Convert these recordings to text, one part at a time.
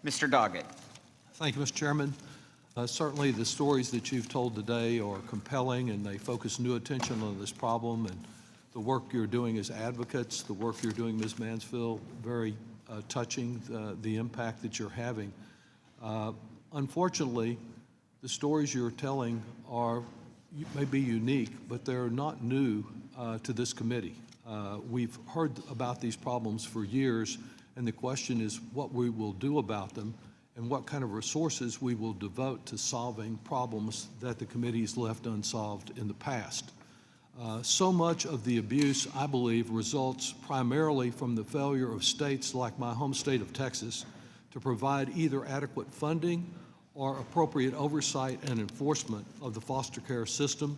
Mr. Doggett. Thank you, Mr. Chairman. Certainly the stories that you've told today are compelling and they focus new attention on this problem, and the work you're doing as advocates, the work you're doing, Ms. Mansfield, very touching, the impact that you're having. Unfortunately, the stories you're telling may be unique, but they're not new to this committee. We've heard about these problems for years, and the question is what we will do about them and what kind of resources we will devote to solving problems that the committee has left unsolved in the past. So much of the abuse, I believe, results primarily from the failure of states like my home state of Texas to provide either adequate funding or appropriate oversight and enforcement of the foster care system,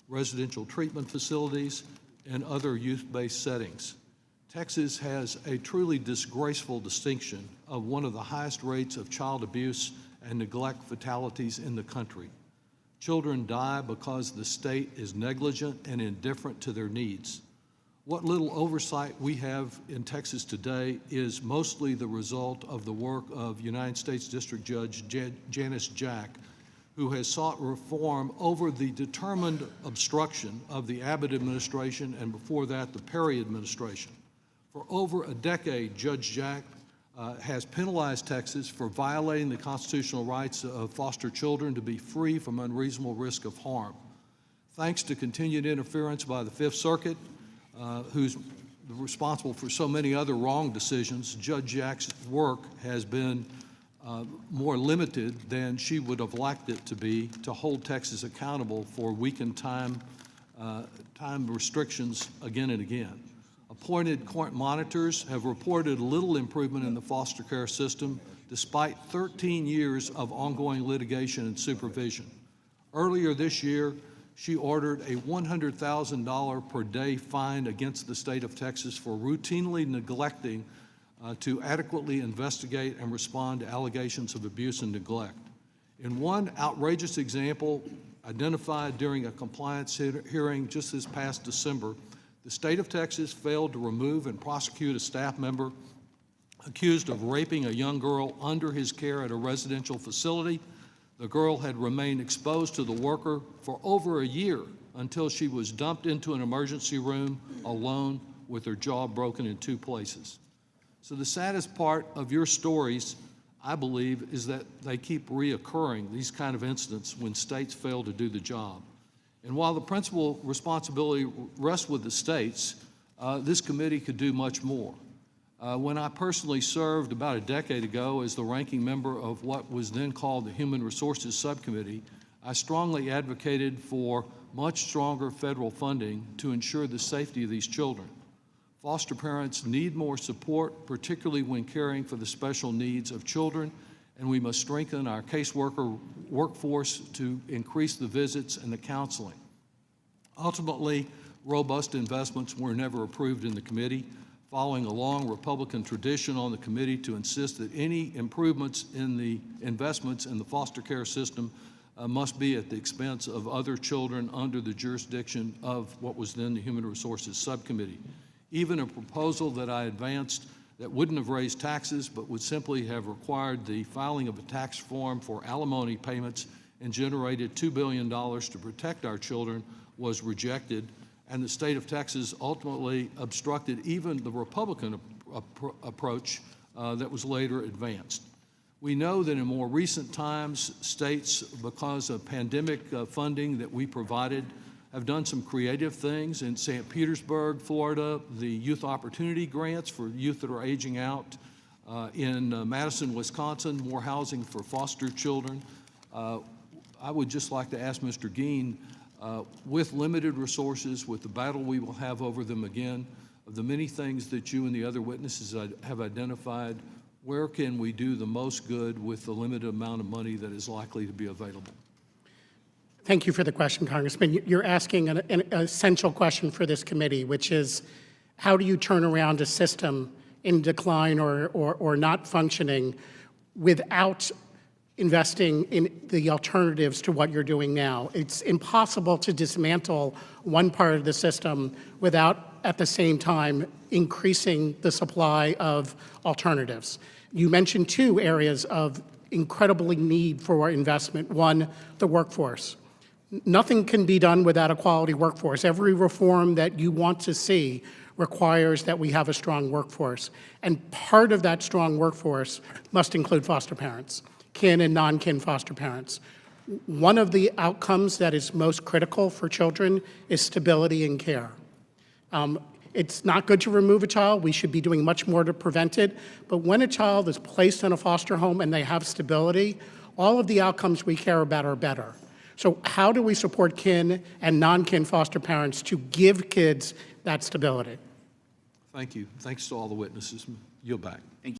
residential treatment facilities, and other youth-based settings. Texas has a truly disgraceful distinction of one of the highest rates of child abuse and neglect fatalities in the country. Children die because the state is negligent and indifferent to their needs. What little oversight we have in Texas today is mostly the result of the work of United States District Judge Janice Jack, who has sought reform over the determined obstruction of the Abbott administration and before that the Perry administration. For over a decade, Judge Jack has penalized Texas for violating the constitutional rights of foster children to be free from unreasonable risk of harm. Thanks to continued interference by the Fifth Circuit, who's responsible for so many other wrong decisions, Judge Jack's work has been more limited than she would have liked it to be to hold Texas accountable for weakened time restrictions again and again. Appointed court monitors have reported little improvement in the foster care system despite 13 years of ongoing litigation and supervision. Earlier this year, she ordered a $100,000 per day fine against the state of Texas for routinely neglecting to adequately investigate and respond to allegations of abuse and neglect. In one outrageous example identified during a compliance hearing just this past December, the state of Texas failed to remove and prosecute a staff member accused of raping a young girl under his care at a residential facility. The girl had remained exposed to the worker for over a year until she was dumped into an emergency room alone with her jaw broken in 2 places. So the saddest part of your stories, I believe, is that they keep reoccurring, these kind of incidents, when states fail to do the job. And while the principal responsibility rests with the states, this committee could do much more. When I personally served about a decade ago as the ranking member of what was then called the Human Resources Subcommittee, I strongly advocated for much stronger federal funding to ensure the safety of these children. Foster parents need more support, particularly when caring for the special needs of children, and we must strengthen our caseworker workforce to increase the visits and the counseling. Ultimately, robust investments were never approved in the committee, following a long Republican tradition on the committee to insist that any improvements in the investments in the foster care system must be at the expense of other children under the jurisdiction of what was then the Human Resources Subcommittee. Even a proposal that I advanced that wouldn't have raised taxes but would simply have required the filing of a tax form for alimony payments and generated $2 billion to protect our children was rejected, and the state of Texas ultimately obstructed even the Republican approach that was later advanced. We know that in more recent times, states, because of pandemic funding that we provided, have done some creative things. In St. Petersburg, Florida, the Youth Opportunity Grants for youth that are aging out. In Madison, Wisconsin, more housing for foster children. I would just like to ask Mr. Geen, with limited resources, with the battle we will have over them again, of the many things that you and the other witnesses have identified, where can we do the most good with the limited amount of money that is likely to be available? Thank you for the question, Congressman. You're asking an essential question for this committee, which is how do you turn around a system in decline or not functioning without investing in the alternatives to what you're doing now? It's impossible to dismantle one part of the system without, at the same time, increasing the supply of alternatives. You mentioned two areas of incredibly need for investment. One, the workforce. Nothing can be done without a quality workforce. Every reform that you want to see requires that we have a strong workforce. And part of that strong workforce must include foster parents, kin and non-kin foster parents. One of the outcomes that is most critical for children is stability in care. It's not good to remove a child. We should be doing much more to prevent it. But when a child is placed in a foster home and they have stability, all of the outcomes we care about are better. So how do we support kin and non-kin foster parents to give kids that stability? Thank you. Thanks to all the witnesses. Yield back.